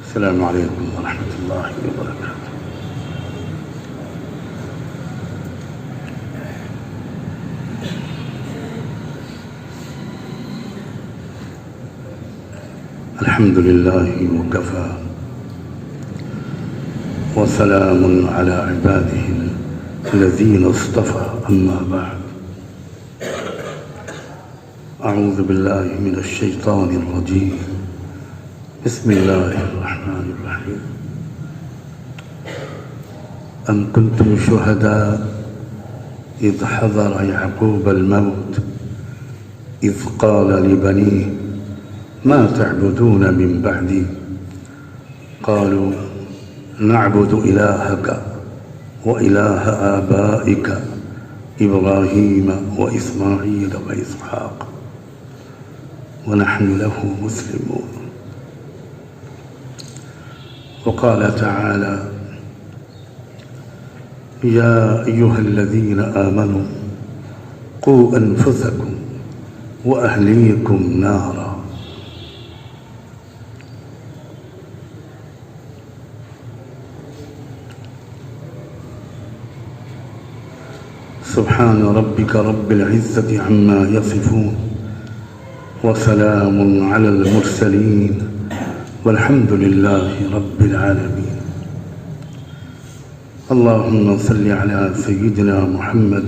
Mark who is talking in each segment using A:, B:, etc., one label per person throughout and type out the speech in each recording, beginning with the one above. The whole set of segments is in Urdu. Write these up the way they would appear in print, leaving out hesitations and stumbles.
A: السلام علیکم ورحمۃ اللہ وبرکاتہ۔ الحمد للہ وکفی وسلام علی عبادہ الذین اصطفی، اما بعد، اعوذ باللہ من الشیطان الرجیم، بسم اللہ الرحمن الرحیم۔ ام کنتم شہداء اذ حضر یعقوب الموت اذ قال لبنیہ ما تعبدون من بعدی قالوا نعبد إلهك وإله آبائك إبراهيم وإسماعيل وإسحاق ونحن له مسلمون۔ وقال تعالى يا أيها الذين آمنوا قوا أنفسكم وأهليكم نارا۔ سبحان ربك رب العزة عما يصفون وسلام على المرسلين والحمد لله رب العالمين۔ اللهم صل على سيدنا محمد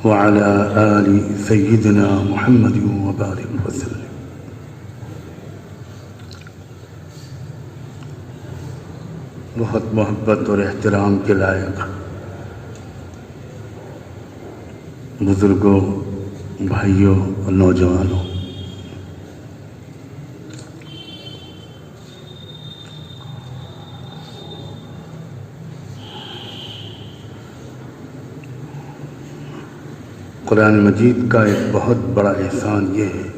A: وعلى آل سيدنا محمد وبارك وسلم۔ بہت محبت اور احترام کے لائق بزرگوں، بھائیوں اور نوجوانوں، قرآن مجید کا ایک بہت بڑا احسان یہ ہے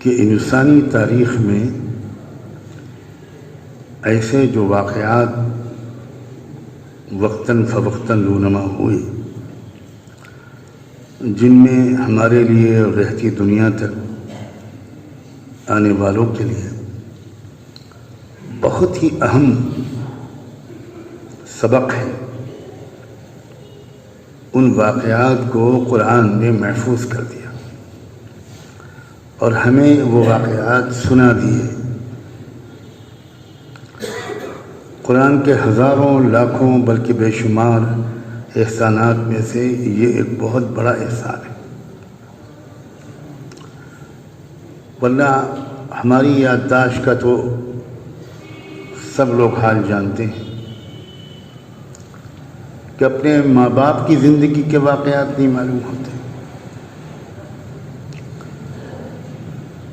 A: کہ انسانی تاریخ میں ایسے جو واقعات وقتاً فوقتاً رونما ہوئے، جن میں ہمارے لیے اور رہتی دنیا تک آنے والوں کے لیے بہت ہی اہم سبق ہے، ان واقعات کو قرآن نے محفوظ کر دیا اور ہمیں وہ واقعات سنا دیے۔ قرآن کے ہزاروں لاکھوں بلکہ بے شمار احسانات میں سے یہ ایک بہت بڑا احسان ہے، ورنہ ہماری یادداشت کا تو سب لوگ حال جانتے ہیں کہ اپنے ماں باپ کی زندگی کے واقعات نہیں معلوم ہوتے،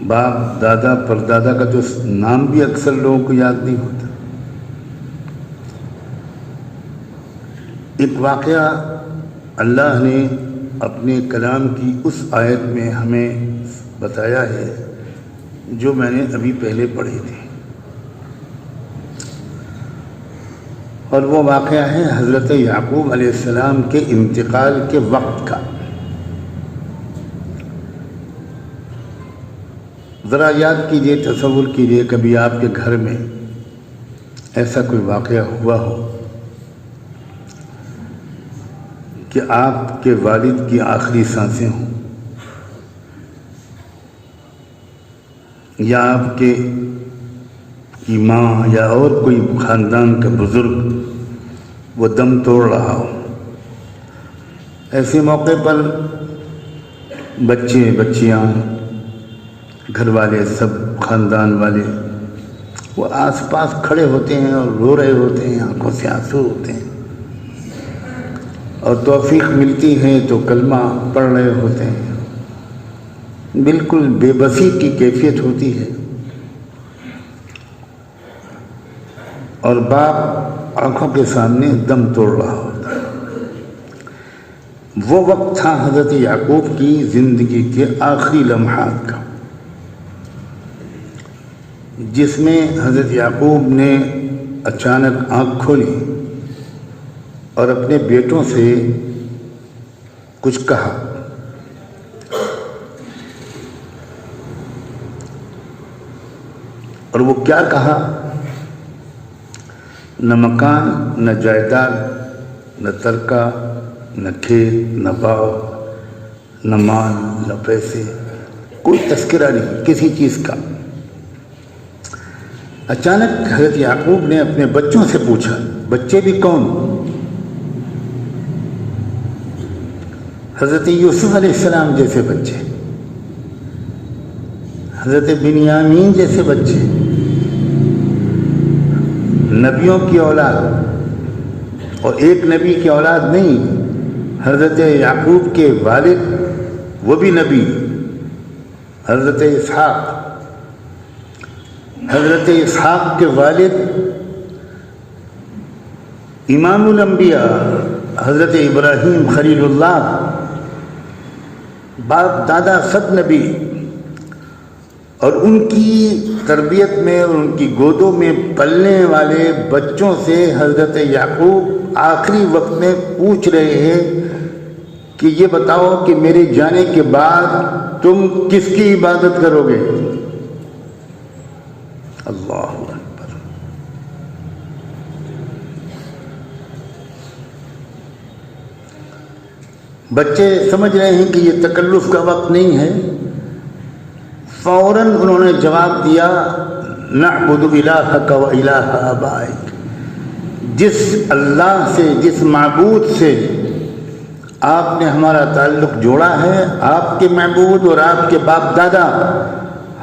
A: باپ دادا پردادا کا تو نام بھی اکثر لوگوں کو یاد نہیں ہوتا۔ ایک واقعہ اللہ نے اپنے کلام کی اس آیت میں ہمیں بتایا ہے جو میں نے ابھی پہلے پڑھی تھی، اور وہ واقعہ ہے حضرت یعقوب علیہ السلام کے انتقال کے وقت کا۔ ذرا یاد کیجئے، تصور کیجئے کبھی آپ کے گھر میں ایسا کوئی واقعہ ہوا ہو کہ آپ کے والد کی آخری سانسیں ہوں، یا آپ کی ماں یا اور کوئی خاندان کا بزرگ وہ دم توڑ رہا ہو۔ ایسے موقع پر بچے بچیاں، گھر والے، سب خاندان والے وہ آس پاس کھڑے ہوتے ہیں اور رو رہے ہوتے ہیں، آنکھوں سے آنسو ہوتے ہیں، اور توفیق ملتی ہے تو کلمہ پڑھ رہے ہوتے ہیں، بالکل بے بسی کی کیفیت ہوتی ہے، اور باپ آنکھوں کے سامنے دم توڑ رہا ہوتا ہے۔ وہ وقت تھا حضرت یعقوب کی زندگی کے آخری لمحات کا، جس میں حضرت یعقوب نے اچانک آنکھ کھولی اور اپنے بیٹوں سے کچھ کہا۔ اور وہ کیا کہا؟ نہ مکان، نہ جائیداد، نہ ترکہ، نہ کھیت، نہ باغ، نہ مال، نہ پیسے، کوئی تذکرہ نہیں کسی چیز کا۔ اچانک حضرت یعقوب نے اپنے بچوں سے پوچھا، بچے بھی کون؟ حضرت یوسف علیہ السلام جیسے بچے، حضرت بنیامین جیسے بچے، نبیوں کی اولاد، اور ایک نبی کی اولاد نہیں، حضرت یعقوب کے والد وہ بھی نبی، حضرت اسحاق، حضرت اسحاق کے والد امام الانبیاء حضرت ابراہیم خلیل اللہ، باپ دادا سب نبی، اور ان کی تربیت میں اور ان کی گودوں میں پلنے والے بچوں سے حضرت یعقوب آخری وقت میں پوچھ رہے ہیں کہ یہ بتاؤ کہ میرے جانے کے بعد تم کس کی عبادت کرو گے؟ اللہ اکبر۔ بچے سمجھ رہے ہیں کہ یہ تکلف کا وقت نہیں ہے، فوراً انہوں نے جواب دیا، نعبد الہک و الہ آبائک، جس اللہ سے، جس معبود سے آپ نے ہمارا تعلق جوڑا ہے، آپ کے معبود اور آپ کے باپ دادا،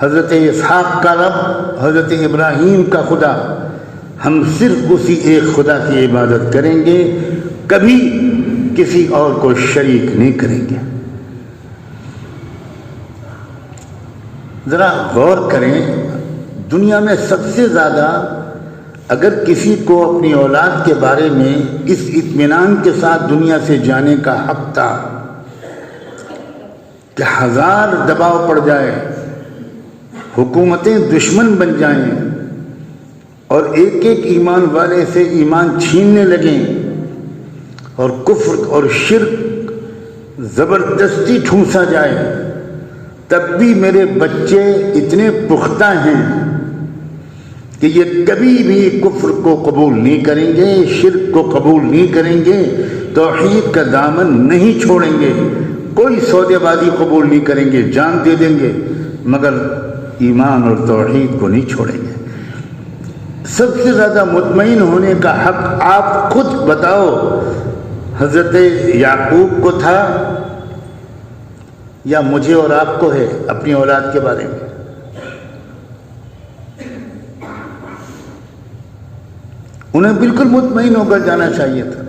A: حضرت اسحاق کا رب، حضرت ابراہیم کا خدا، ہم صرف اسی ایک خدا کی عبادت کریں گے، کبھی کسی اور کو شریک نہیں کریں گے۔ ذرا غور کریں، دنیا میں سب سے زیادہ اگر کسی کو اپنی اولاد کے بارے میں اس اطمینان کے ساتھ دنیا سے جانے کا حق تھا کہ ہزار دباؤ پڑ جائے، حکومتیں دشمن بن جائیں اور ایک ایک ایمان والے سے ایمان چھیننے لگیں اور کفر اور شرک زبردستی ٹھونسا جائے، تب بھی میرے بچے اتنے پختہ ہیں کہ یہ کبھی بھی کفر کو قبول نہیں کریں گے، شرک کو قبول نہیں کریں گے، توحید کا دامن نہیں چھوڑیں گے، کوئی سودے بازی قبول نہیں کریں گے، جان دے دیں گے مگر ایمان اور توحید کو نہیں چھوڑیں گے۔ سب سے زیادہ مطمئن ہونے کا حق آپ خود بتاؤ، حضرت یعقوب کو تھا یا مجھے اور آپ کو ہے اپنی اولاد کے بارے میں؟ انہیں بالکل مطمئن ہو کر جانا چاہیے تھا،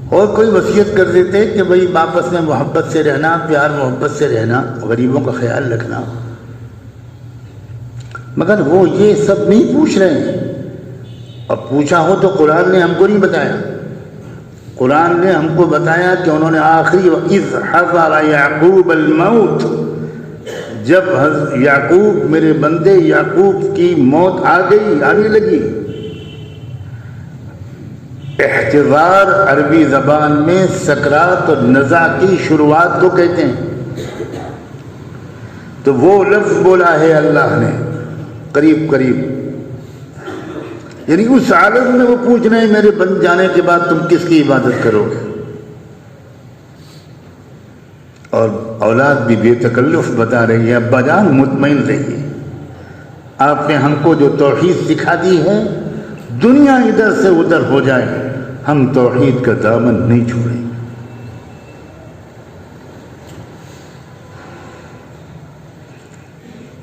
A: اور کوئی وصیت کر دیتے کہ بھئی آپس میں محبت سے رہنا، پیار محبت سے رہنا، غریبوں کا خیال رکھنا، مگر وہ یہ سب نہیں پوچھ رہے ہیں۔ اور پوچھا ہو تو قرآن نے ہم کو نہیں بتایا، قرآن نے ہم کو بتایا کہ انہوں نے آخری اذ حضر یعقوب الموت، جب یعقوب، میرے بندے یعقوب کی موت آ گئی، آنے لگی۔ احتضار عربی زبان میں سکرات اور نزع کی شروعات کو کہتے ہیں، تو وہ لفظ بولا ہے اللہ نے قریب قریب، یعنی اس حالت میں وہ پوچھ رہے ہیں میرے بن جانے کے بعد تم کس کی عبادت کرو گے؟ اور اولاد بھی بے تکلف بتا رہی ہے، ابا جان مطمئن رہیے، آپ نے ہم کو جو توحید سکھا دی ہے، دنیا ادھر سے ادھر ہو جائے، ہم توحید کا دامن نہیں چھوڑیں گے۔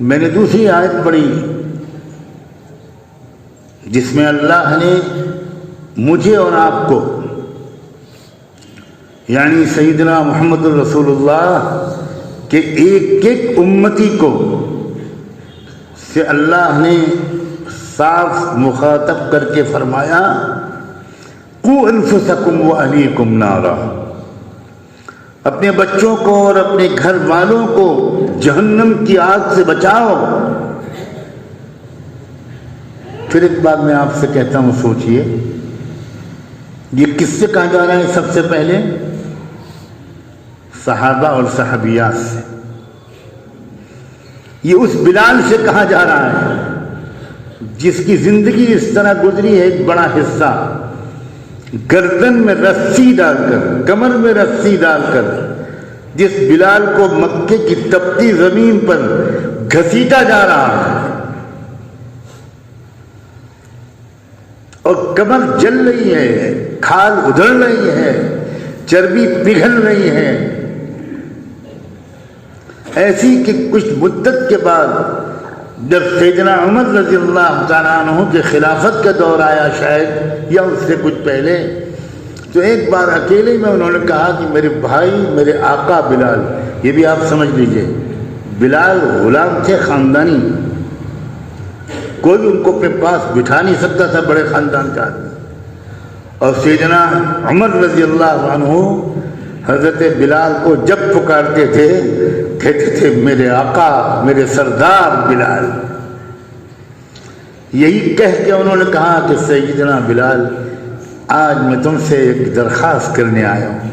A: میں نے دوسری آیت پڑھی جس میں اللہ نے مجھے اور آپ کو، یعنی سیدنا محمد الرسول اللہ کے ایک ایک امتی کو سے اللہ نے صاف مخاطب کر کے فرمایا، قُوا أَنفُسَكُمْ وَأَهْلِيكُمْ نَارًا، اپنے بچوں کو اور اپنے گھر والوں کو جہنم کی آگ سے بچاؤ۔ پھر ایک بات میں آپ سے کہتا ہوں، سوچئے، یہ کس سے کہا جا رہا ہے؟ سب سے پہلے صحابہ اور صحابیات سے، یہ اس بلال سے کہا جا رہا ہے جس کی زندگی اس طرح گزری ہے، ایک بڑا حصہ گردن میں رسی ڈال کر، کمر میں رسی ڈال کر، جس بلال کو مکے کی تپتی زمین پر گھسیٹا جا رہا ہے اور کمر جل رہی ہے، کھال ادھڑ رہی ہے، چربی پگھل رہی ہے، ایسی کہ کچھ مدت کے بعد جب سیدنا عمر رضی اللہ تعالیٰ عنہ کے خلافت کا دور آیا شاید یا اس سے کچھ پہلے، تو ایک بار اکیلے میں انہوں نے کہا کہ میرے بھائی، میرے آقا بلال، یہ بھی آپ سمجھ لیجئے، بلال غلام تھے خاندانی، کوئی ان کو اپنے پاس بٹھا نہیں سکتا تھا، بڑے خاندان کا آدمی، اور سیدنا عمر رضی اللہ عنہ حضرت بلال کو جب پکارتے تھے کہتے تھے میرے آقا، میرے سردار بلال۔ یہی کہہ کے انہوں نے کہا کہ سیدنا بلال، آج میں تم سے ایک درخواست کرنے آیا ہوں،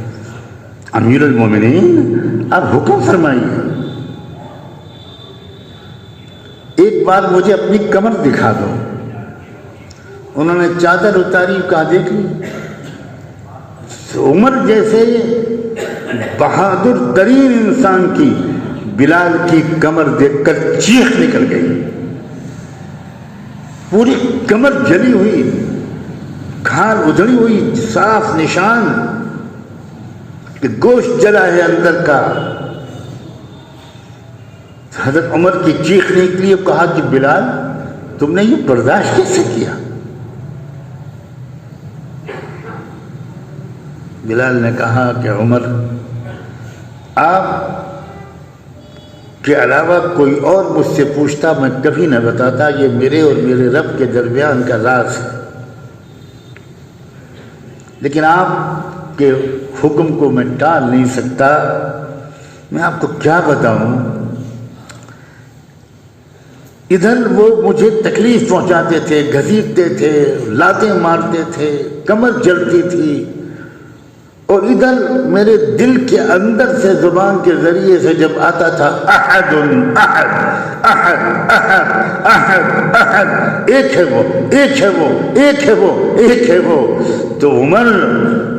A: امیر المومنین آپ حکم فرمائیے، ایک بار مجھے اپنی کمر دکھا دو۔ انہوں نے چادر اتاری، کہا دیکھ لی۔ عمر جیسے بہادر ترین انسان کی بلال کی کمر دیکھ کر چیخ نکل گئی، پوری کمر جلی ہوئی، کھال ادھڑی ہوئی، صاف نشان کہ گوشت جلا ہے اندر کا۔ حضرت عمر کی چیخ نکلی اور کہا کہ بلال تم نے یہ برداشت کیسے کیا؟ بلال نے کہا کہ عمر، آپ کے علاوہ کوئی اور مجھ سے پوچھتا میں کبھی نہ بتاتا، یہ میرے اور میرے رب کے درمیان کا راز ہے، لیکن آپ کے حکم کو میں ٹال نہیں سکتا، میں آپ کو کیا بتاؤں۔ ادھر وہ مجھے تکلیف پہنچاتے تھے، گھسیٹتے تھے، لاتیں مارتے تھے، کمر جلتی تھی، اور ادھر میرے دل کے اندر سے زبان کے ذریعے سے جب آتا تھا احد احد احد احد احد احد، ایک ہے وہ، ایک ہے وہ، ایک ہے وہ، ایک ہے وہ، تو عمر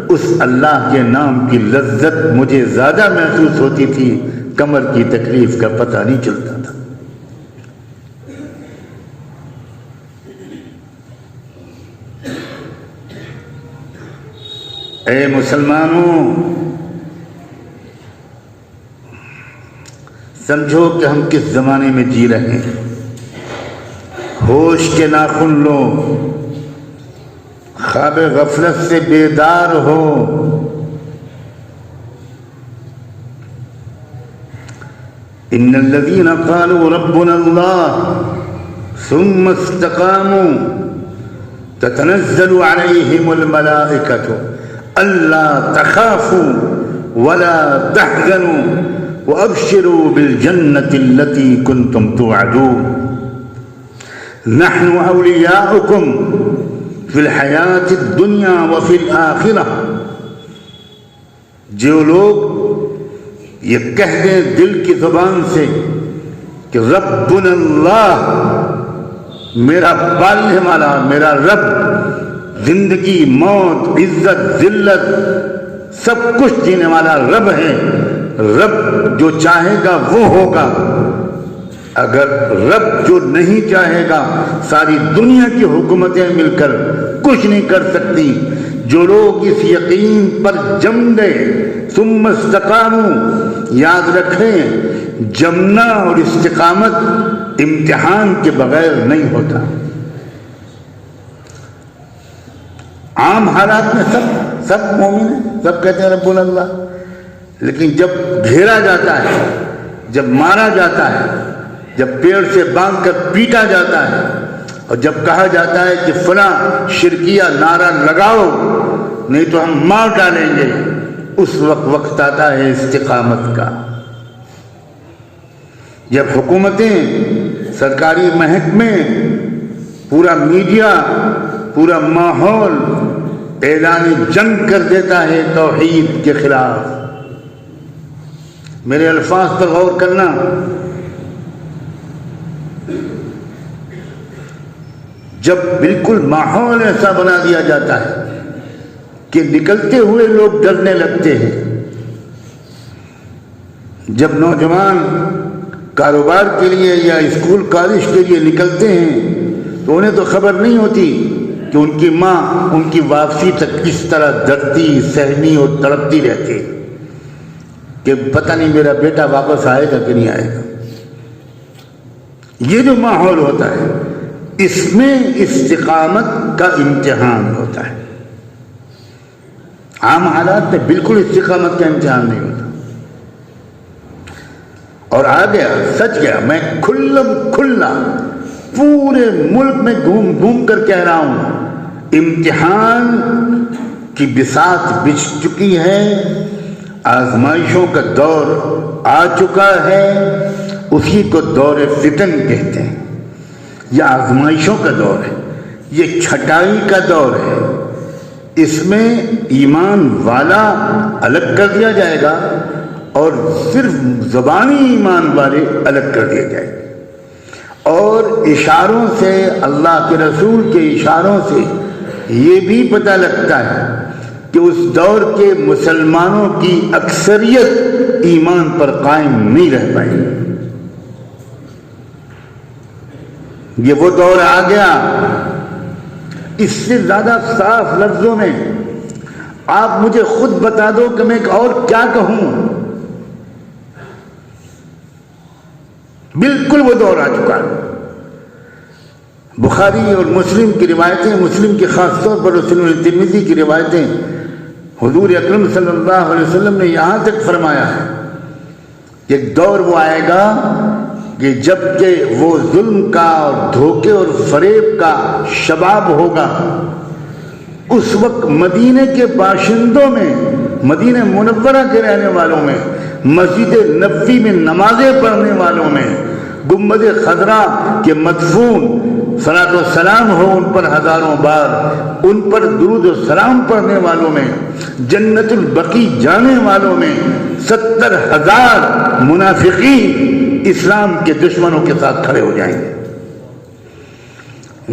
A: اس اللہ کے نام کی لذت مجھے زیادہ محسوس ہوتی تھی، کمر کی تکلیف کا پتہ نہیں چلتا تھا۔ اے مسلمانوں، سمجھو کہ ہم کس زمانے میں جی رہے ہیں، ہوش کے ناخن لو، خواب غفلت سے بیدار ہو۔ ان الذين قالوا ربنا الله ثم استقاموا تتنزل عليهم الملائكة ألا تخافوا ولا تحزنوا وأبشروا بالجنة التي كنتم توعدون نحن أولياؤكم في الحياة الدنيا وفي الآخرة۔ جو لوگ یہ کہہ دیں دل کی زبان سے کہ ربنا اللہ، میرا پالنے والا، میرا رب، زندگی، موت، عزت، ذلت، سب کچھ دینے والا رب ہے، رب جو چاہے گا وہ ہوگا، اگر رب جو نہیں چاہے گا ساری دنیا کی حکومتیں مل کر کچھ نہیں کر سکتی۔ جو لوگ اس یقین پر جم گئے، ثم استقاموا، یاد رکھیں جمنا اور استقامت امتحان کے بغیر نہیں ہوتا۔ عام حالات میں سب مومن ہیں، سب کہتے ہیں ربنا اللہ، لیکن جب گھیرا جاتا ہے، جب مارا جاتا ہے، جب پیڑ سے باندھ کر پیٹا جاتا ہے، اور جب کہا جاتا ہے کہ فلاں شرکیہ نعرہ لگاؤ نہیں تو ہم مار ڈالیں گے، اس وقت آتا ہے استقامت کا۔ جب حکومتیں، سرکاری محکمے، پورا میڈیا، پورا ماحول اعلان جنگ کر دیتا ہے توحید کے خلاف۔ میرے الفاظ پر غور کرنا، جب بالکل ماحول ایسا بنا دیا جاتا ہے کہ نکلتے ہوئے لوگ ڈرنے لگتے ہیں، جب نوجوان کاروبار کے لیے یا اسکول کالج کے لیے نکلتے ہیں تو انہیں تو خبر نہیں ہوتی کہ ان کی ماں ان کی واپسی تک کس طرح ڈرتی، سہمی اور تڑپتی رہتی کہ پتہ نہیں میرا بیٹا واپس آئے گا کہ نہیں آئے گا۔ یہ جو ماحول ہوتا ہے اس میں استقامت کا امتحان ہوتا ہے۔ عام حالات میں بالکل استقامت کا امتحان نہیں ہوتا۔ اور آ گیا، سچ گیا، میں کھلا پورے ملک میں گھوم کر کہہ رہا ہوں، امتحان کی بساط بچھ چکی ہے، آزمائشوں کا دور آ چکا ہے، اسی کو دور فتن کہتے ہیں۔ یہ آزمائشوں کا دور ہے، یہ چھٹائی کا دور ہے۔ اس میں ایمان والا الگ کر دیا جائے گا اور صرف زبانی ایمان والے الگ کر دیے جائیں گے، اور اشاروں سے، اللہ کے رسول کے اشاروں سے یہ بھی پتہ لگتا ہے کہ اس دور کے مسلمانوں کی اکثریت ایمان پر قائم نہیں رہ پائے گی۔ یہ وہ دور آ گیا۔ اس سے زیادہ صاف لفظوں میں آپ مجھے خود بتا دو کہ میں اور کیا کہوں۔ بالکل وہ دور آ چکا ہے۔ بخاری اور مسلم کی روایتیں، مسلم کی خاص طور پر سنن ترمذی کی روایتیں، حضور اکرم صلی اللہ علیہ وسلم نے یہاں تک فرمایا ہے کہ ایک دور وہ آئے گا کہ جب کہ وہ ظلم کا اور دھوکے اور فریب کا شباب ہوگا، اس وقت مدینے کے باشندوں میں، مدینہ منورہ کے رہنے والوں میں، مسجد نبوی میں نمازیں پڑھنے والوں میں، گنبد خضرا کے مدفون صلاۃ و سلام ہو ان پر ہزاروں بار، ان پر درود و سلام پڑھنے والوں میں، جنت البقیع جانے والوں میں 70,000 منافقین اسلام کے دشمنوں کے ساتھ کھڑے ہو جائیں گے۔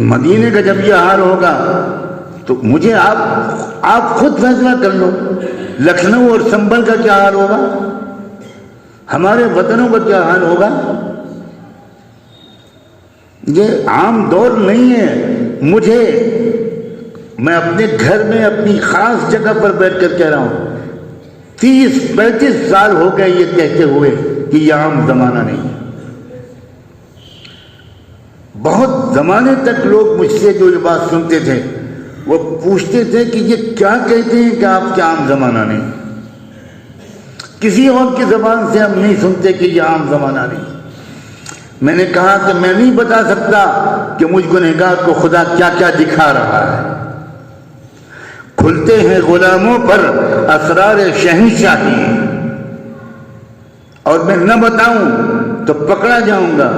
A: مدینے کا جب یہ حال ہوگا تو مجھے آپ خود فیصلہ کر لو، لکھنؤ اور سنبل کا کیا حال ہوگا، ہمارے وطنوں کا کیا حال ہوگا۔ یہ عام دور نہیں ہے۔ میں اپنے گھر میں اپنی خاص جگہ پر بیٹھ کر کہہ رہا ہوں، 30-35 سال ہو گئے یہ کہتے ہوئے کہ یہ عام زمانہ نہیں ہے۔ بہت زمانے تک لوگ مجھ سے جو یہ بات سنتے تھے وہ پوچھتے تھے کہ یہ کیا کہتے ہیں کہ آپ کے عام زمانہ نہیں۔ کسی اور کی زبان سے ہم نہیں سنتے کہ یہ عام زمانہ نہیں۔ میں نے کہا کہ میں نہیں بتا سکتا کہ مجھ گنہگار کو خدا کیا کیا دکھا رہا ہے۔ کھلتے ہیں غلاموں پر اسرار شہنشاہی، اور میں نہ بتاؤں تو پکڑا جاؤں گا۔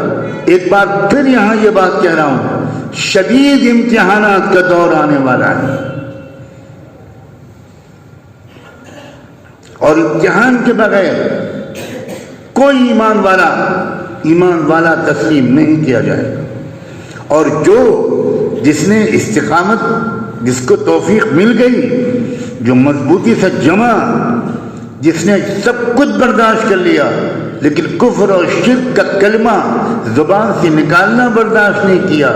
A: ایک بار پھر یہاں یہ بات کہہ رہا ہوں، شدید امتحانات کا دور آنے والا ہے، اور امتحان کے بغیر کوئی ایمان والا تسلیم نہیں کیا جائے گا۔ اور جس نے استقامت، جس کو توفیق مل گئی، جو مضبوطی سے جمع، جس نے سب کچھ برداشت کر لیا لیکن کفر اور شرک کا کلمہ زبان سے نکالنا برداشت نہیں کیا،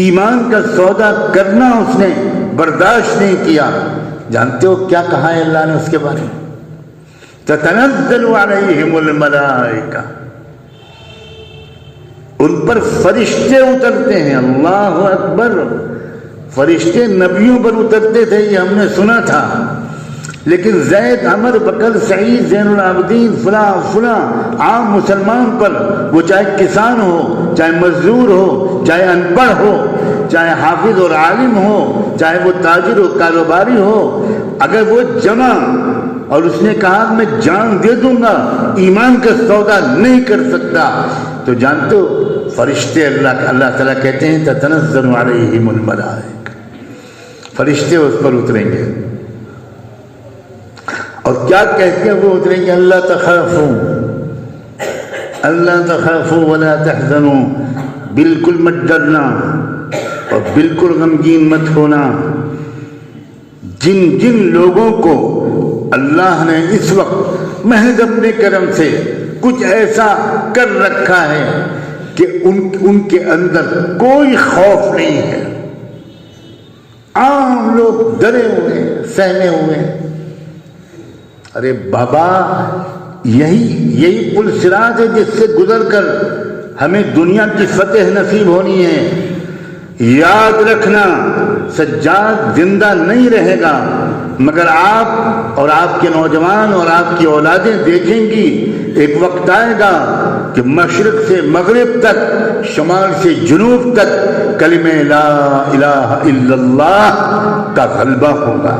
A: ایمان کا سودا کرنا اس نے برداشت نہیں کیا، جانتے ہو کیا کہا ہے اللہ نے اس کے بارے میں؟ تتنزل علیہم الملائکہ، ان پر فرشتے اترتے ہیں۔ اللہ اکبر! فرشتے نبیوں پر اترتے تھے یہ ہم نے سنا تھا، لیکن زید، عمر، بکر، سعید، زین العابدین، فلاں عام مسلمان پر، وہ چاہے کسان ہو، چاہے مزدور ہو، چاہے ان پڑھ ہو، چاہے حافظ اور عالم ہو، چاہے وہ تاجر و کاروباری ہو، اگر وہ جمع اور اس نے کہا میں جان دے دوں گا، ایمان کا سودا نہیں کر سکتا، تو جانتے ہو فرشتے اللہ تعالیٰ کہتے ہیں تتنزل علیہم الملائکہ، فرشتے اس پر اتریں گے، اور کیا کہتے ہیں وہ اتریں گے؟ اللہ تخافوا ولا تحزنوا، بالکل مت ڈرنا اور بالکل غمگین مت ہونا، جن جن لوگوں کو اللہ نے اس وقت محض اپنے کرم سے کچھ ایسا کر رکھا ہے کہ ان کے اندر کوئی خوف نہیں ہے، عام لوگ ڈرے ہوئے سہمے ہوئے۔ ارے بابا، یہی پل صراط ہے جس سے گزر کر ہمیں دنیا کی فتح نصیب ہونی ہے۔ یاد رکھنا، سجاد زندہ نہیں رہے گا مگر آپ اور آپ کے نوجوان اور آپ کی اولادیں دیکھیں گی ایک وقت آئے گا کہ مشرق سے مغرب تک، شمال سے جنوب تک کلمہ لا الہ الا اللہ کا غلبہ ہوگا۔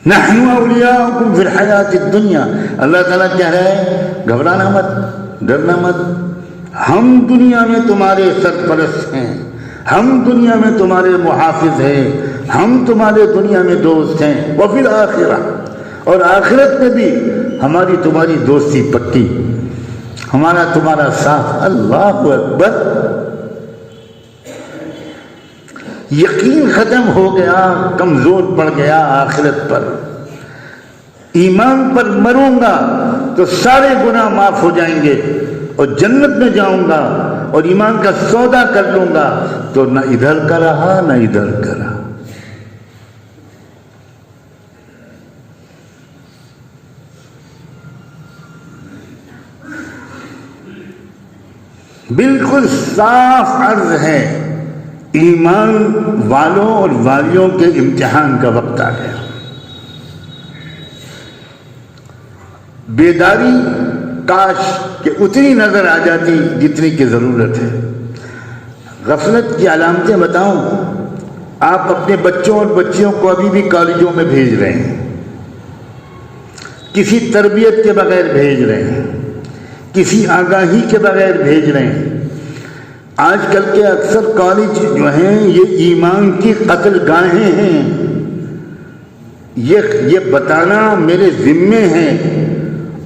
A: نحن اولیاؤکم فی الحیات الدنیا، اللہ تعالیٰ کہہ رہا ہے گھبرانا مت، ڈرنا مت، ہم دنیا میں تمہارے سرپرست ہیں، ہم دنیا میں تمہارے محافظ ہیں، ہم تمہارے دنیا میں دوست ہیں، وفی الآخرہ، اور آخرت میں بھی ہماری تمہاری دوستی پکی، ہمارا تمہارا ساتھ۔ اللہ اکبر! یقین ختم ہو گیا، کمزور پڑ گیا آخرت پر۔ ایمان پر مروں گا تو سارے گناہ معاف ہو جائیں گے اور جنت میں جاؤں گا، اور ایمان کا سودا کر لوں گا تو نہ ادھر کا رہا نہ ادھر کا رہا۔ بالکل صاف عرض ہے، ایمان والوں اور والیوں کے امتحان کا وقت آ گیا۔ بیداری کاش کہ اتنی نظر آ جاتی جتنی کی ضرورت ہے۔ غفلت کی علامتیں بتاؤں، آپ اپنے بچوں اور بچیوں کو ابھی بھی کالجوں میں بھیج رہے ہیں، کسی تربیت کے بغیر بھیج رہے ہیں، کسی آگاہی کے بغیر بھیج رہے ہیں۔ آج کل کے اکثر کالج جو ہیں یہ ایمان کی قتل گاہیں ہیں۔ یہ بتانا میرے ذمے ہے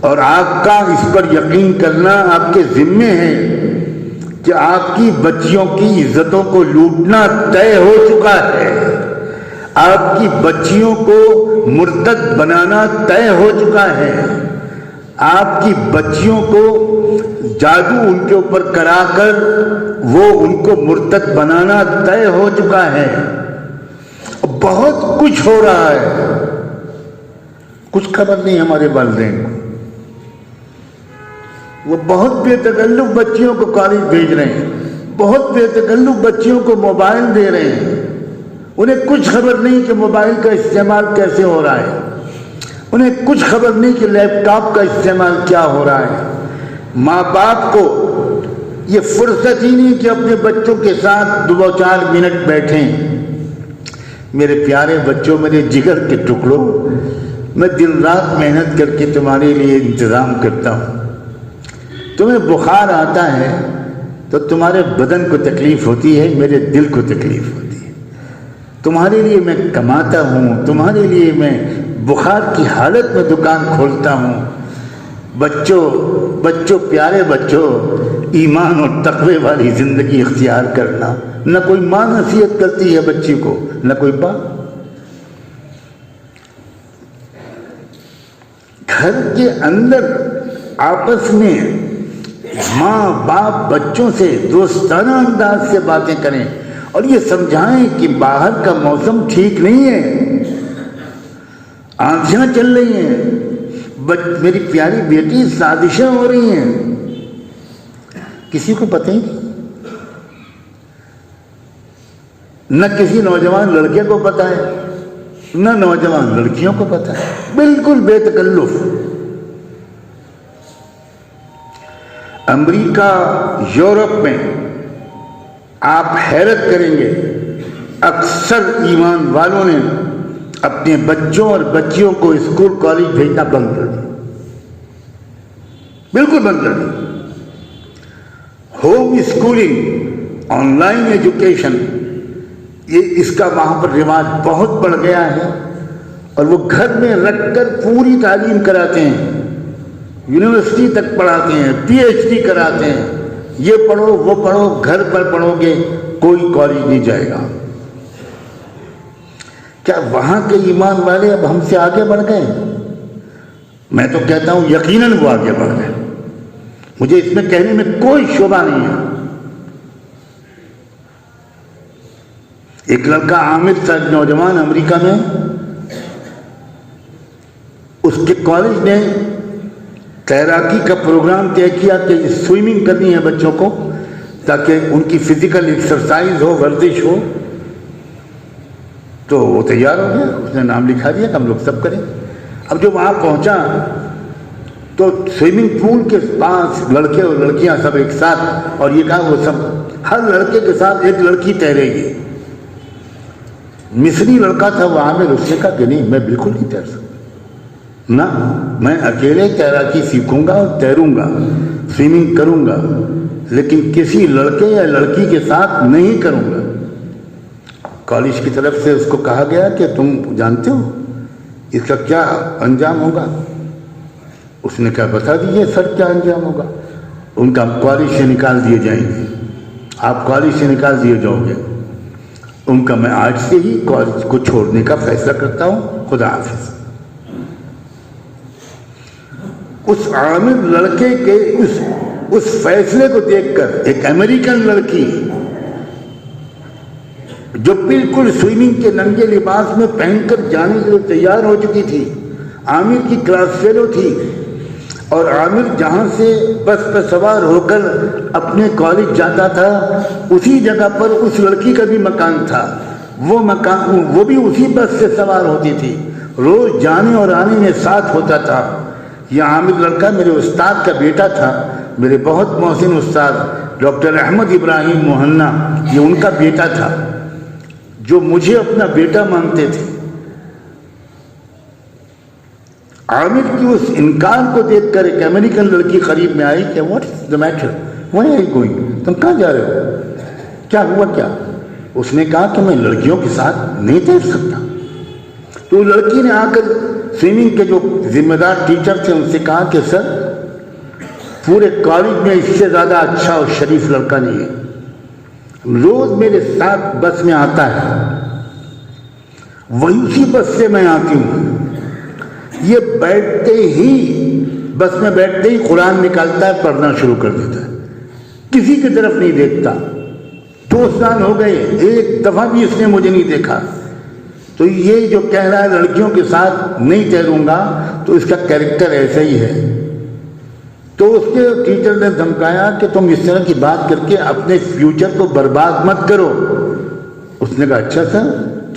A: اور آپ کا اس پر یقین کرنا آپ کے ذمے ہے کہ آپ کی بچیوں کی عزتوں کو لوٹنا طے ہو چکا ہے، آپ کی بچیوں کو مرتد بنانا طے ہو چکا ہے، آپ کی بچیوں کو جادو ان کے اوپر کرا کر وہ ان کو مرتد بنانا طے ہو چکا ہے۔ بہت کچھ ہو رہا ہے، کچھ خبر نہیں ہمارے والدین کو۔ وہ بہت بے تکلف بچیوں کو کالج بھیج رہے ہیں، بہت بے تکلف بچیوں کو موبائل دے رہے ہیں۔ انہیں کچھ خبر نہیں کہ موبائل کا استعمال کیسے ہو رہا ہے، انہیں کچھ خبر نہیں کہ لیپ ٹاپ کا استعمال کیا ہو رہا ہے۔ ماں باپ کو یہ فرصت ہی نہیں کہ اپنے بچوں کے ساتھ 2-4 منٹ بیٹھیں۔ میرے پیارے بچوں، میرے جگر کے ٹکڑوں، میں دن رات محنت کر کے تمہارے لیے انتظام کرتا ہوں۔ تمہیں بخار آتا ہے تو تمہارے بدن کو تکلیف ہوتی ہے، میرے دل کو تکلیف ہوتی ہے۔ تمہارے لیے میں کماتا ہوں، تمہارے لیے میں بخار کی حالت میں دکان کھولتا ہوں۔ بچوں پیارے بچوں، ایمان اور تقوی والی زندگی اختیار کرنا۔ نہ کوئی ماں نصیحت کرتی ہے بچی کو، نہ کوئی باپ۔ گھر کے اندر آپس میں ماں باپ بچوں سے دوستانہ انداز سے باتیں کریں اور یہ سمجھائیں کہ باہر کا موسم ٹھیک نہیں ہے، آندھیاں چل رہی ہیں، میری پیاری بیٹی سازشیں ہو رہی ہیں۔ کسی کو پتہ ہی نہیں، نہ کسی نوجوان لڑکے کو پتہ ہے نہ نوجوان لڑکیوں کو پتہ ہے، بالکل بے تکلف۔ امریکہ، یورپ میں آپ حیرت کریں گے، اکثر ایمان والوں نے اپنے بچوں اور بچیوں کو اسکول کالج بھیجنا بند کر دیا، بالکل بند کر دیا۔ Home schooling, on line education, یہ اس کا وہاں پر رواج بہت بڑھ گیا ہے، اور وہ گھر میں رکھ کر پوری تعلیم کراتے ہیں، یونیورسٹی تک پڑھاتے ہیں، پی ایچ ڈی کراتے ہیں، یہ پڑھو وہ پڑھو، گھر پر پڑھو گے، کوئی کالج نہیں جائے گا۔ کیا وہاں کے ایمان والے اب ہم سے آگے بڑھ گئے؟ میں تو کہتا ہوں یقیناً وہ آگے بڑھ گئے، مجھے اس میں کہنے میں کوئی شبہ نہیں ہے۔ ایک لڑکا عامر تھا، نوجوان، امریکہ میں، اس کے کالج نے تیراکی کا پروگرام طے کیا کہ سوئمنگ کرنی ہے بچوں کو تاکہ ان کی فزیکل ایکسرسائز ہو، ورزش ہو۔ تو وہ تیار ہو گیا، اس نے نام لکھا دیا کہ ہم لوگ سب کریں۔ اب جو وہاں پہنچا تو سوئمنگ پول کے پاس لڑکے اور لڑکیاں سب ایک ساتھ، اور یہ کہا وہ سب ہر لڑکے کے ساتھ ایک لڑکی تیرے گی۔ مصری لڑکا تھا وہ عامر، اس نے کہا کہ نہیں، میں بالکل نہیں تیر سکتا، نہ، میں اکیلے تیراکی سیکھوں گا اور تیروں گا، سوئمنگ کروں گا، لیکن کسی لڑکے یا لڑکی کے ساتھ نہیں کروں گا۔ کالج کی طرف سے اس کو کہا گیا کہ تم جانتے ہو اس کا کیا انجام ہوگا؟ اس نے کہا بتا دیجیے سر کیا انجام ہوگا؟ ان کا کالج سے نکال دیے جائیں گے، آپ کالج سے نکال دیے جاؤ گے۔ ان کا میں آج سے ہی کالج کو چھوڑنے کا فیصلہ کرتا ہوں، خدا حافظ۔ اس عامر لڑکے کے اس فیصلے کو دیکھ کر ایک امریکن لڑکی جو بالکل سوئمنگ کے ننگے لباس میں پہن کر جانے کے لیے تیار ہو چکی تھی، عامر کی کلاس فیلو تھی، اور عامر جہاں سے بس پر سوار ہو کر اپنے کالج جاتا تھا اسی جگہ پر اس لڑکی کا بھی مکان تھا، وہ بھی اسی بس سے سوار ہوتی تھی، روز جانے اور آنے میں ساتھ ہوتا تھا۔ یہ عامر لڑکا میرے استاد کا بیٹا تھا، میرے بہت محسن استاد ڈاکٹر احمد ابراہیم موہنا، یہ ان کا بیٹا تھا جو مجھے اپنا بیٹا مانتے تھے۔ عامر کی اس انکار کو دیکھ کر ایک امریکن لڑکی قریب میں آئی کہ واٹ از دا میٹر، وہاں آئی گوئنگ، تم کہاں جا رہے ہو، کیا ہوا کیا؟ اس نے کہا کہ میں لڑکیوں کے ساتھ نہیں تیر سکتا۔ تو لڑکی نے آ کر سوئمنگ کے جو ذمہ دار ٹیچر تھے ان سے کہا کہ سر پورے کالج میں اس سے زیادہ اچھا اور شریف لڑکا نہیں ہے، روز میرے ساتھ بس میں آتا ہے، وہی اسی بس سے میں آتی ہوں، یہ بیٹھتے ہی بس میں بیٹھتے ہی قرآن نکالتا ہے، پڑھنا شروع کر دیتا ہے، کسی کی طرف نہیں دیکھتا۔ 2 سال ہو گئے، ایک دفعہ بھی اس نے مجھے نہیں دیکھا۔ تو یہ جو کہہ رہا ہے لڑکیوں کے ساتھ نہیں تیروں گا، تو اس کا کیریکٹر ایسا ہی ہے۔ تو اس کے ٹیچر نے دھمکایا کہ تم اس طرح کی بات کر کے اپنے فیوچر کو برباد مت کرو۔ اس نے کہا اچھا سر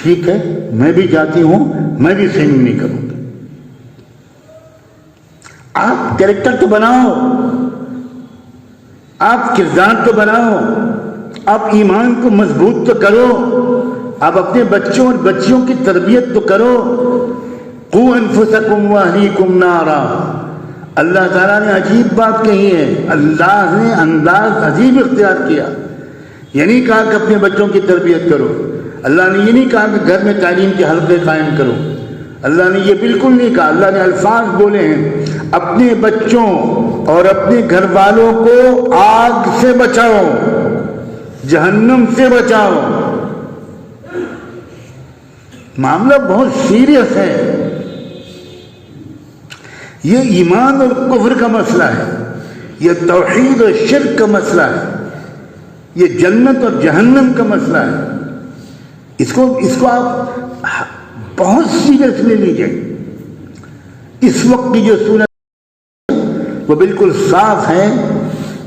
A: ٹھیک ہے، میں بھی جاتی ہوں، میں بھی سوئمنگ نہیں کروں گی۔ آپ کیریکٹر تو بناؤ، آپ کردار تو بناؤ، آپ ایمان کو مضبوط تو کرو، آپ اپنے بچوں اور بچیوں کی تربیت تو کرو۔ قوا انفسکم واہلیکم نارا، اللہ تعالیٰ نے عجیب بات کہی ہے، اللہ نے انداز عجیب اختیار کیا، یہ نہیں کہا کہ اپنے بچوں کی تربیت کرو، اللہ نے یہ نہیں کہا کہ گھر میں تعلیم کے حلقے قائم کرو، اللہ نے یہ بالکل نہیں کہا۔ اللہ نے الفاظ بولے ہیں اپنے بچوں اور اپنے گھر والوں کو آگ سے بچاؤ، جہنم سے بچاؤ۔ معاملہ بہت سیریس ہے، یہ ایمان اور کفر کا مسئلہ ہے، یہ توحید اور شرک کا مسئلہ ہے، یہ جنت اور جہنم کا مسئلہ ہے۔ اس کو آپ بہت سیریس لے لیجئے۔ اس وقت کی جو صورت وہ بالکل صاف ہے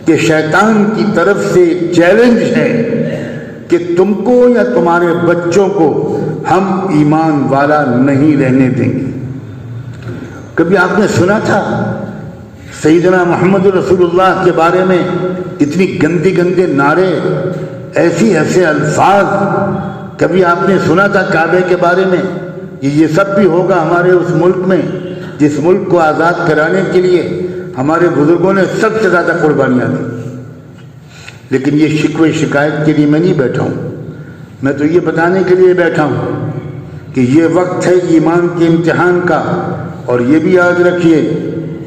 A: کہ شیطان کی طرف سے ایک چیلنج ہے کہ تم کو یا تمہارے بچوں کو ہم ایمان والا نہیں رہنے دیں گے۔ کبھی آپ نے سنا تھا سیدنا محمد رسول اللہ کے بارے میں اتنی گندے نعرے، ایسے الفاظ؟ کبھی آپ نے سنا تھا کعبے کے بارے میں یہ سب بھی ہوگا ہمارے اس ملک میں جس ملک کو آزاد کرانے کے لیے ہمارے بزرگوں نے سب سے زیادہ قربانیاں دی؟ لیکن یہ شکوے شکایت کے لیے میں نہیں بیٹھا ہوں، میں تو یہ بتانے کے لیے بیٹھا ہوں کہ یہ وقت ہے ایمان کے امتحان کا، اور یہ بھی یاد رکھیے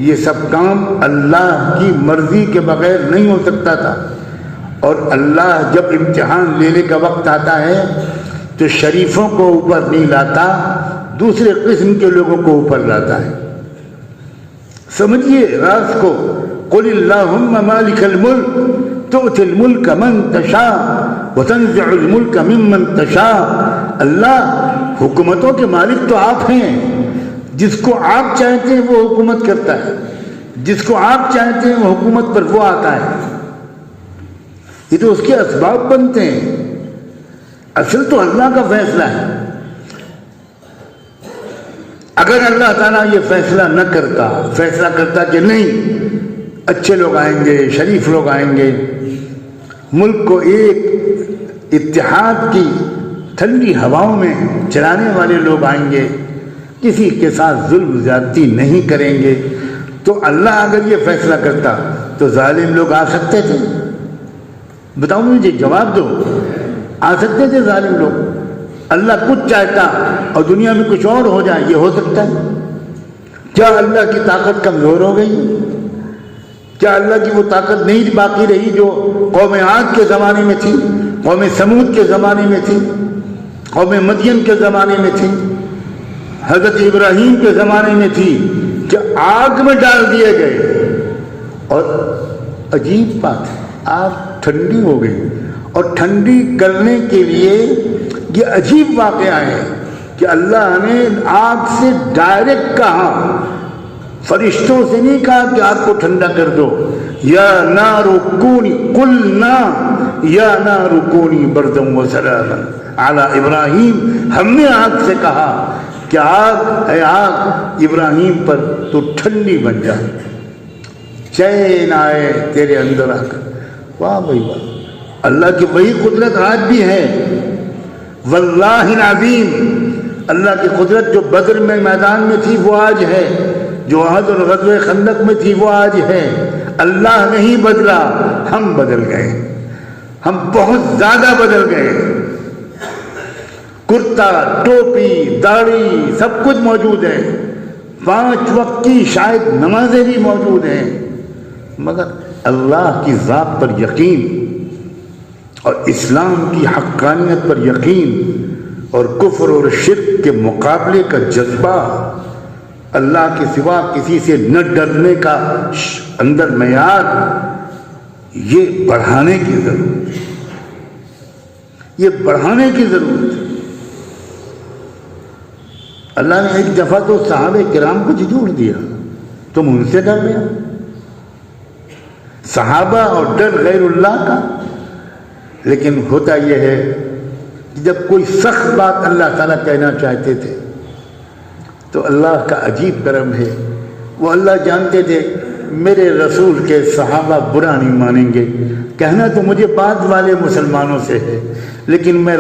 A: یہ سب کام اللہ کی مرضی کے بغیر نہیں ہو سکتا تھا. اور اللہ جب امتحان لینے کا وقت آتا ہے تو شریفوں کو اوپر نہیں لاتا, دوسرے قسم کے لوگوں کو اوپر لاتا ہے. سمجھیے راز کو. قل اللہم مالک الملک تؤتی الملک من تشاء وتنزع الملک ممن تشاء. اللہ حکومتوں کے مالک تو آپ ہیں, جس کو آپ چاہتے ہیں وہ حکومت کرتا ہے, جس کو آپ چاہتے ہیں وہ حکومت پر وہ آتا ہے. یہ تو اس کے اسباب بنتے ہیں, اصل تو اللہ کا فیصلہ ہے. اگر اللہ تعالیٰ یہ فیصلہ نہ کرتا, فیصلہ کرتا کہ نہیں اچھے لوگ آئیں گے, شریف لوگ آئیں گے, ملک کو ایک اتحاد کی ٹھنڈی ہواؤں میں چلانے والے لوگ آئیں گے, کسی کے ساتھ ظلم زیادتی نہیں کریں گے, تو اللہ اگر یہ فیصلہ کرتا تو ظالم لوگ آ سکتے تھے؟ بتاؤ مجھے, جواب دو. آ سکتے تھے ظالم لوگ؟ اللہ کچھ چاہتا اور دنیا میں کچھ اور ہو جائے, یہ ہو سکتا ہے؟ کیا اللہ کی طاقت کمزور ہو گئی؟ کیا اللہ کی وہ طاقت نہیں باقی رہی جو قوم عاد کے زمانے میں تھی, قوم سمود کے زمانے میں تھی, قوم مدین کے زمانے میں تھی, حضرت ابراہیم کے زمانے میں تھی, کہ آگ میں ڈال دیے گئے اور عجیب بات ہے آگ ٹھنڈی ہو گئی. اور ٹھنڈی کرنے کے لیے یہ عجیب واقعہ ہے کہ اللہ نے آگ سے ڈائریکٹ کہا, فرشتوں سے نہیں کہا کہ آگ کو ٹھنڈا کر دو. یا نار کونی قلنا یا نار کونی بردا وسلاما علی ابراہیم. ہم نے آگ سے کہا کہ آگ اے آگ ابراہیم پر تو ٹھنڈی بن جائے, چین آئے تیرے اندر آ کر. واہ بھائی واہ, اللہ کی وہی قدرت آج بھی ہے. واللہ العظیم, اللہ کی قدرت جو بدر میں میدان میں تھی وہ آج ہے, جو احد اور غزوہ خندق میں تھی وہ آج ہے. اللہ نہیں بدلا, ہم بدل گئے, ہم بہت زیادہ بدل گئے. کرتا, ٹوپی, داڑھی سب کچھ موجود ہے, 5 وقت کی شاید نمازیں بھی موجود ہیں, مگر اللہ کی ذات پر یقین اور اسلام کی حقانیت پر یقین اور کفر اور شرک کے مقابلے کا جذبہ, اللہ کے سوا کسی سے نہ ڈرنے کا اندر معیار, یہ بڑھانے کی ضرورت ہے, یہ بڑھانے کی ضرورت ہے. اللہ نے ایک دفعہ تو صحابہ کرام کو جھجھوڑ دیا, تم ان سے ڈر گیا. صحابہ اور ڈر غیر اللہ کا. لیکن ہوتا یہ ہے کہ جب کوئی سخت بات اللہ تعالیٰ کہنا چاہتے تھے تو اللہ کا عجیب کرم ہے, وہ اللہ جانتے تھے میرے رسول کے صحابہ برا نہیں مانیں گے. کہنا تو مجھے بعد والے مسلمانوں سے ہے, لیکن میں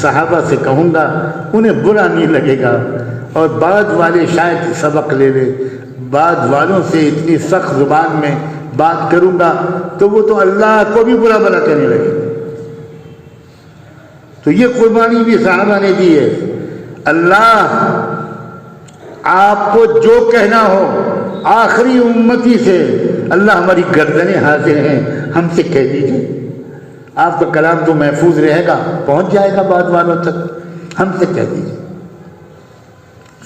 A: صحابہ سے کہوں گا انہیں برا نہیں لگے گا, اور بعد والے شاید سبق لے لے. بعد والوں سے اتنی سخت زبان میں بات کروں گا تو وہ تو اللہ کو بھی برا بھلا کہنے لگے. تو یہ قربانی بھی صحابہ نے دی ہے. اللہ آپ کو جو کہنا ہو آخری امتی سے, اللہ ہماری گردنیں حاضر ہیں, ہم سے کہہ دیجیے. آپ کا کلام تو محفوظ رہے گا, پہنچ جائے گا بعد والوں تک, ہم سے کہہ دیجیے.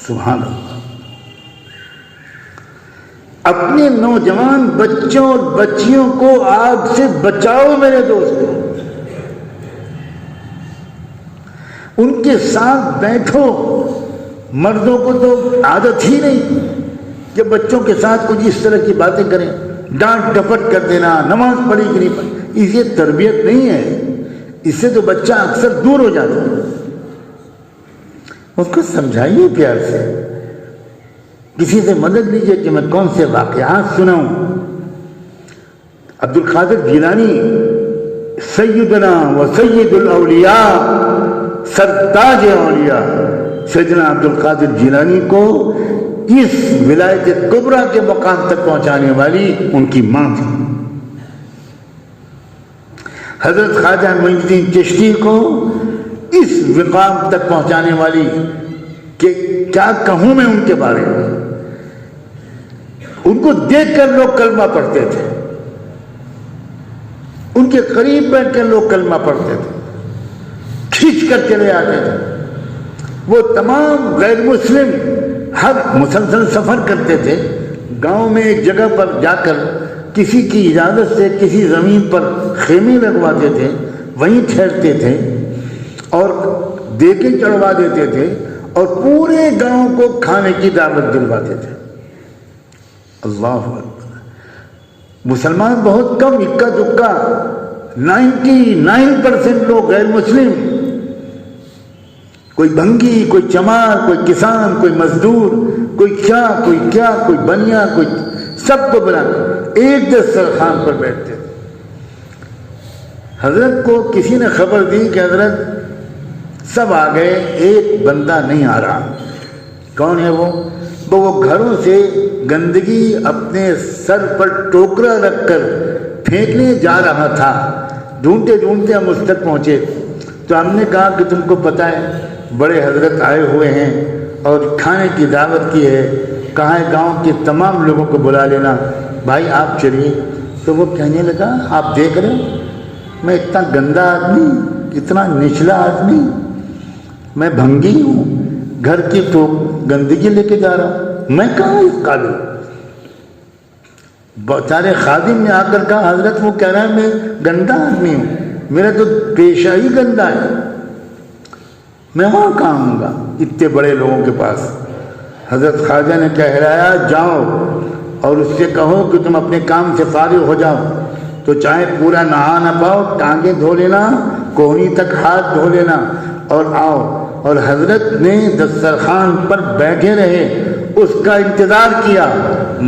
A: سبحان اللہ. اپنے نوجوان بچوں اور بچیوں کو آگ سے بچاؤ میرے دوستوں, ان کے ساتھ بیٹھو. مردوں کو تو عادت ہی نہیں کہ بچوں کے ساتھ کچھ اس طرح کی باتیں کریں, ڈانٹ ڈپٹ کر دینا, نماز پڑھی کہ نہیں پڑھی, اس یہ تربیت نہیں ہے. اس سے تو بچہ اکثر دور ہو جاتا ہے. اس کو سمجھائیے پیار سے, کسی سے مدد لیجیے کہ میں کون سے واقعات سناؤں. عبد القادر جیلانی سیدنا و سید الاولیاء, سرتاج اولیاء, سیدنا عبد القادر جیلانی کو اس ولایت کبریٰ کے مقام تک پہنچانے والی ان کی ماں تھی. حضرت خواجہ معین الدین چشتی کو اس مقام تک پہنچانے والی کہ کیا کہوں میں ان کے بارے میں. ان کو دیکھ کر لوگ کلمہ پڑھتے تھے، ان کے قریب بیٹھ کر لوگ کلمہ پڑھتے تھے، کھینچ کر چلے آتے تھے۔ وہ تمام غیر مسلم ہر مسلسل سفر کرتے تھے، گاؤں میں ایک جگہ پر جا کر کسی کی اجازت سے کسی زمین پر خیمے لگواتے تھے، وہیں ٹھہرتے تھے اور دیگیں چڑھوا دیتے تھے اور پورے گاؤں کو کھانے کی دعوت دلواتے تھے۔ اللہ اکبر۔ مسلمان بہت کم، اکا دکا، 99% لوگ غیر مسلم، کوئی بھنگی، کوئی چمار، کوئی کسان، کوئی مزدور، کوئی کیا، کوئی بنیا، کوئی، سب کو بلا ایک دسترخوان پر بیٹھتے تھے۔ حضرت کو کسی نے خبر دی کہ حضرت سب آ گئے، ایک بندہ نہیں آ رہا۔ کون ہے وہ گھروں سے گندگی اپنے سر پر ٹوکرا رکھ کر پھینکنے جا رہا تھا۔ ڈھونڈتے ڈھونڈتے ہم اس تک پہنچے تو ہم نے کہا کہ تم کو پتہ ہے بڑے حضرت آئے ہوئے ہیں اور کھانے کی دعوت کی ہے، کہاں ہے گاؤں کے تمام لوگوں کو بلا لینا، بھائی آپ چلیے۔ تو وہ کہنے لگا آپ دیکھ رہے ہو میں اتنا گندا آدمی، اتنا نچلا آدمی، میں بھنگی ہوں، گھر کی تو گندگی لے کے جا رہا ہوں، میں کہاں اس قابل۔ بیچارے خادم نے آ کر کہا حضرت وہ کہہ رہا ہے میں گندا آدمی ہوں، میرا تو پیشہ ہی گندا ہے، میں وہاں کہاں ہوں گا اتنے بڑے لوگوں کے پاس۔ حضرت خواجہ نے کہلایا جاؤ اور اس سے کہو کہ تم اپنے کام سے فارغ ہو جاؤ، تو چاہے پورا نہا نہ پاؤ، ٹانگیں دھو لینا، کوہنی تک ہاتھ دھو لینا اور آؤ۔ اور حضرت نے دسترخوان پر بیٹھے رہے، اس کا انتظار کیا،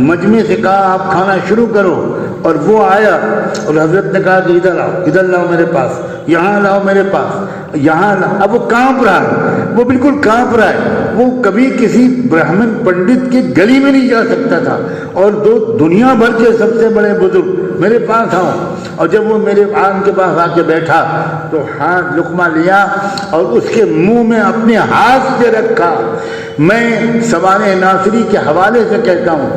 A: مجمع سے کہا آپ کھانا شروع کرو، اور وہ آیا اور حضرت نے کہا کہ ادھر آؤ، ادھر لاؤ میرے پاس، یہاں لاؤ میرے پاس، یہاں لاؤ۔ اب وہ کانپ رہا ہے، وہ بالکل کانپ رہا ہے، وہ کبھی کسی برہمن پنڈت کی گلی میں نہیں جا سکتا تھا، اور دنیا بھر کے سب سے بڑے بزرگ میرے پاس آؤ۔ اور جب وہ میرے آن کے پاس آ کے بیٹھا تو ہاتھ لقمہ لیا اور اس کے منہ میں اپنے ہاتھ سے رکھا۔ میں سوانح ناصری کے حوالے سے کہتا ہوں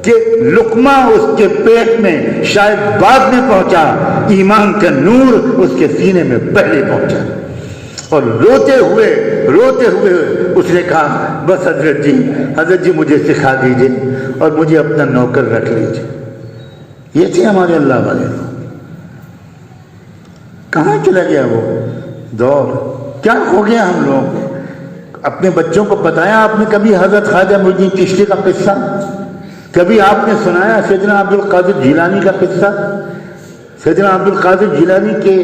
A: کہ لقمہ اس کے پیٹ میں شاید بعد میں پہنچا، ایمان کا نور اس کے سینے میں پہلے پہنچا۔ اور روتے ہوئے اس نے کہا بس حضرت جی مجھے سکھا دیجئے اور مجھے اپنا نوکر رکھ لیجئے۔ یہ تھے ہمارے اللہ والے لوگ۔ کہاں چلا گیا وہ دور؟ کیا ہو گیا ہم لوگ؟ اپنے بچوں کو بتایا آپ نے کبھی حضرت خواجہ معین الدین چشتی کا قصہ؟ کبھی آپ نے سنایا سیدنا عبد القادر جیلانی کا قصہ؟ سیدنا عبد القادر جیلانی کے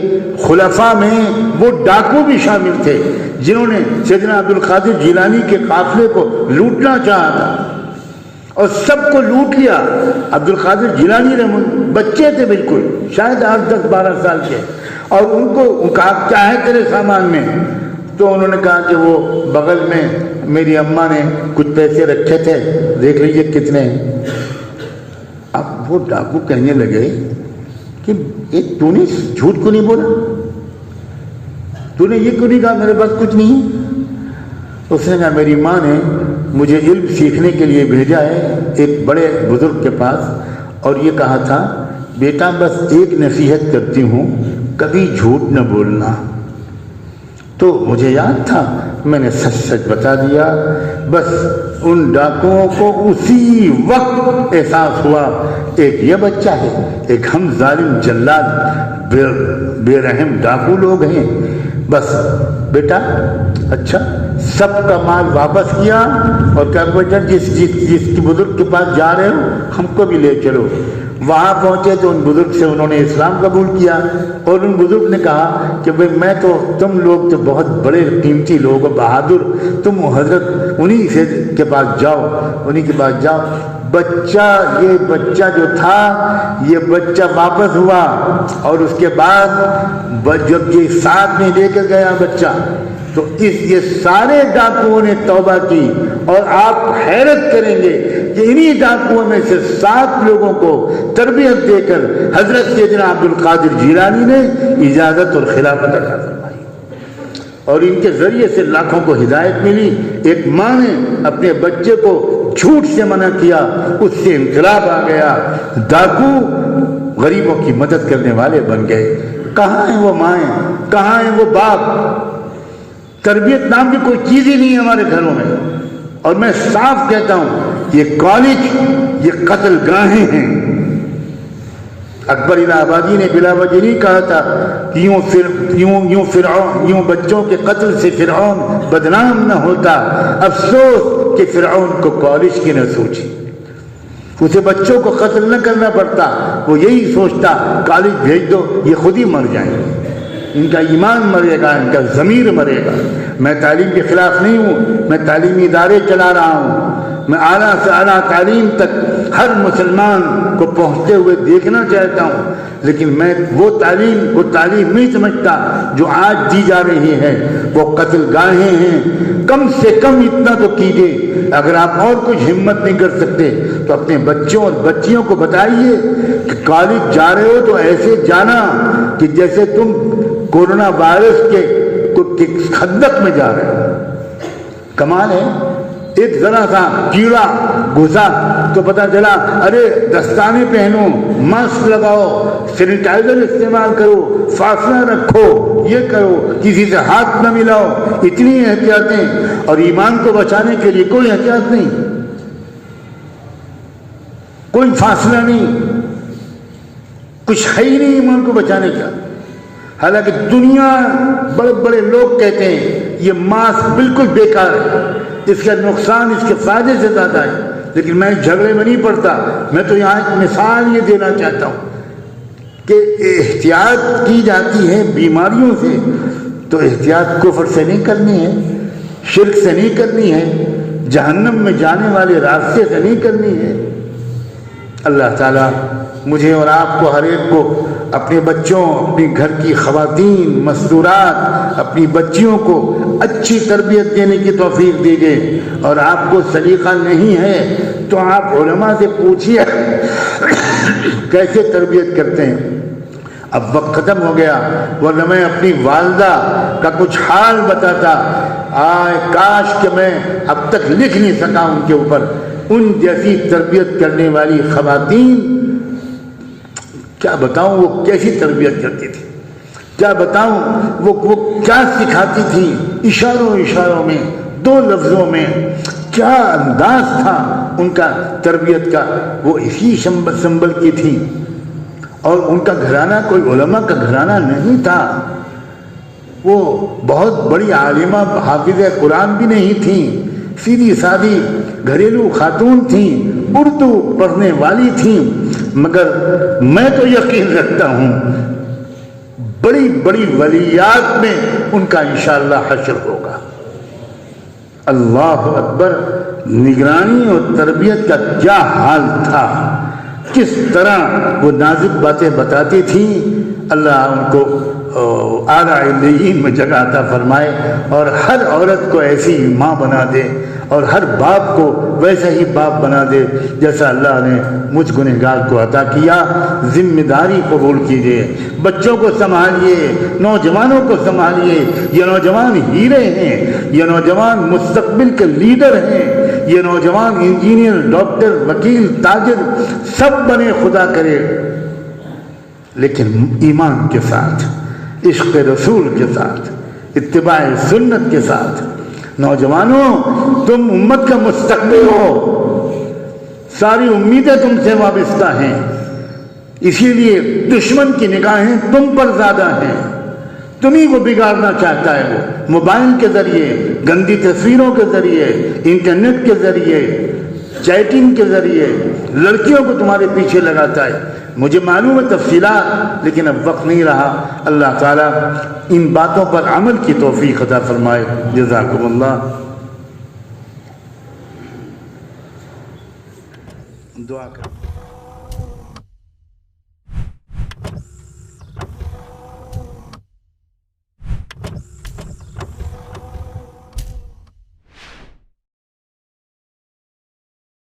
A: خلفاء میں وہ ڈاکو بھی شامل تھے جنہوں نے سیدنا عبد القادر جیلانی کے قافلے کو لوٹنا چاہا تھا اور سب کو لوٹ لیا۔ عبد القادر جیلانی بچے تھے بالکل، شاید 8 10 12 سال کے، اور ان کو کہا کیا ہے تیرے سامان میں؟ تو انہوں نے کہا کہ وہ بغل میں میری اماں نے کچھ پیسے رکھے تھے، دیکھ لیجیے کتنے ہیں۔ اب وہ ڈاکو کہنے لگے کہ تو نے جھوٹ کو نہیں بولا، تو نے یہ کیوں نہیں کہا میرے پاس کچھ نہیں ہے؟ اس نے کہا میری ماں نے مجھے علم سیکھنے کے لیے بھیجا ہے ایک بڑے بزرگ کے پاس، اور یہ کہا تھا بیٹا بس ایک نصیحت کرتی ہوں، کبھی جھوٹ نہ بولنا۔ تو مجھے یاد تھا، میں نے سچ سچ بتا دیا۔ بس ان ڈاکوؤں کو اسی وقت احساس ہوا ایک یہ بچہ ہے، ایک ہم ظالم جلاد بے رحم ڈاکو لوگ ہیں۔ بس بیٹا اچھا، سب کا مال واپس کیا اور کہا بیٹا جس بزرگ کے پاس جا رہے ہو ہم کو بھی لے چلو۔ وہاں پہنچے تو ان بزرگ سے انہوں نے اسلام قبول کیا، اور ان بزرگ نے کہا کہ بھئی میں تو تم لوگ تو بہت بڑے قیمتی لوگ ہو، بہادر، تم حضرت انہی سے کے پاس جاؤ، انہی کے پاس جاؤ۔ یہ بچہ جو تھا یہ بچہ واپس ہوا، اور اس کے بعد جب یہ ساتھ میں لے کر گیا بچہ تو یہ سارے ڈاکوؤں نے توبہ کی، اور آپ حیرت کریں گے کہ انہی ڈاکوؤں میں سے 7 لوگوں کو تربیت دے کر حضرت سیدنا عبد القادر جیلانی نے اجازت اور خلافت عطا فرمائی، اور ان کے ذریعے سے لاکھوں کو ہدایت ملی۔ ایک ماں نے اپنے بچے کو جھوٹ سے منع کیا، اس سے انقلاب آ گیا، ڈاکو غریبوں کی مدد کرنے والے بن گئے۔ کہاں ہیں وہ مائیں، کہاں ہیں وہ باپ؟ تربیت نام کی کوئی چیز ہی نہیں ہے ہمارے گھروں میں۔ اور میں صاف کہتا ہوں یہ کالج، یہ قتل گاہیں ہیں۔ اکبر الہ آبادی نے بلا وجہ نہیں کہا تھا کہ یوں بچوں کے قتل سے فرعون بدنام نہ ہوتا۔ افسوس کہ فرعون کو کالج کی نہ سوچی، اسے بچوں کو قتل نہ کرنا پڑتا، وہ یہی سوچتا کالج بھیج دو، یہ خود ہی مر جائیں، ان کا ایمان مرے گا، ان کا ضمیر مرے گا۔ میں تعلیم کے خلاف نہیں ہوں، میں تعلیمی ادارے چلا رہا ہوں، میں اعلیٰ سے اعلیٰ تعلیم تک ہر مسلمان کو پہنچتے ہوئے دیکھنا چاہتا ہوں، لیکن میں وہ تعلیم نہیں سمجھتا جو آج دی جا رہی ہے، وہ قتل گاہیں ہیں۔ کم سے کم اتنا تو کیجیے، اگر آپ اور کچھ ہمت نہیں کر سکتے تو اپنے بچوں اور بچیوں کو بتائیے کہ کالج جا رہے ہو تو ایسے جانا کہ جیسے تم کورونا وائرس کے خندق میں جا رہے ہو۔ کمال ہے، ایک ذرا سا کیڑا گھسا تو پتہ چلا ارے دستانے پہنو، ماسک لگاؤ، سینیٹائزر استعمال کرو، فاصلہ رکھو، یہ کرو، کسی سے ہاتھ نہ ملاؤ، اتنی احتیاطیں۔ اور ایمان کو بچانے کے لیے کوئی احتیاط نہیں، کوئی فاصلہ نہیں، کچھ ہے ہی نہیں ایمان کو بچانے کا۔ حالانکہ دنیا بڑے بڑے لوگ کہتے ہیں یہ ماسک بالکل بیکار ہے، اس کا نقصان اس کے فائدے سے زیادہ ہے، لیکن میں جھگڑے میں نہیں پڑتا۔ میں تو یہاں ایک مثال یہ دینا چاہتا ہوں کہ احتیاط کی جاتی ہے بیماریوں سے، تو احتیاط کفر سے نہیں کرنی ہے، شرک سے نہیں کرنی ہے، جہنم میں جانے والے راستے سے نہیں کرنی ہے۔ اللہ تعالیٰ مجھے اور آپ کو، ہر ایک کو، اپنے بچوں، اپنے گھر کی خواتین مستورات، اپنی بچیوں کو اچھی تربیت دینے کی توفیق دیجیے۔ اور آپ کو سلیقہ نہیں ہے تو آپ علماء سے پوچھیے کیسے تربیت کرتے ہیں۔ اب وقت ختم ہو گیا، ورنہ میں اپنی والدہ کا کچھ حال بتاتا، آئے کاش کہ میں اب تک لکھ نہیں سکا ان کے اوپر۔ ان جیسی تربیت کرنے والی خواتین، کیا بتاؤں وہ کیسی تربیت کرتی تھی، کیا بتاؤں وہ کیا سکھاتی تھی، اشاروں میں، 2 لفظوں میں، کیا انداز تھا ان کا تربیت کا۔ وہ اسی سنبل کی تھی، اور ان کا گھرانہ کوئی علماء کا گھرانہ نہیں تھا، وہ بہت بڑی عالمہ حافظہ قرآن بھی نہیں تھیں، سیدھی سادی گھریلو خاتون تھیں، اردو پڑھنے والی تھیں، مگر میں تو یقین رکھتا ہوں بڑی بڑی ولیات میں ان کا انشاءاللہ حشر ہوگا۔ اللہ اکبر! نگرانی اور تربیت کا کیا حال تھا، کس طرح وہ نازک باتیں بتاتی تھیں۔ اللہ ان کو اعلیٰ علیین میں جگہ عطا فرمائے، اور ہر عورت کو ایسی ماں بنا دے، اور ہر باپ کو ویسا ہی باپ بنا دے جیسا اللہ نے مجھ گنہگار کو عطا کیا۔ ذمہ داری قبول کیجیے، بچوں کو سنبھالیے، نوجوانوں کو سنبھالیے۔ یہ نوجوان ہیرے ہیں، یہ نوجوان مستقبل کے لیڈر ہیں، یہ نوجوان انجینئر، ڈاکٹر، وکیل، تاجر سب بنے، خدا کرے، لیکن ایمان کے ساتھ، عشق رسول کے ساتھ، اتباع سنت کے ساتھ۔ نوجوانوں، تم امت کا مستقبل ہو، ساری امیدیں تم سے وابستہ ہیں، اسی لیے دشمن کی نگاہیں تم پر زیادہ ہیں، تمہیں کو بگاڑنا چاہتا ہے، وہ موبائل کے ذریعے، گندی تصویروں کے ذریعے، انٹرنیٹ کے ذریعے، چیٹنگ کے ذریعے لڑکیوں کو تمہارے پیچھے لگاتا ہے۔ مجھے معلوم ہے تفصیلات، لیکن اب وقت نہیں رہا۔ اللہ تعالیٰ ان باتوں پر عمل کی توفیق عطا فرمائے۔ جزاکم اللہ۔ دعا کریں۔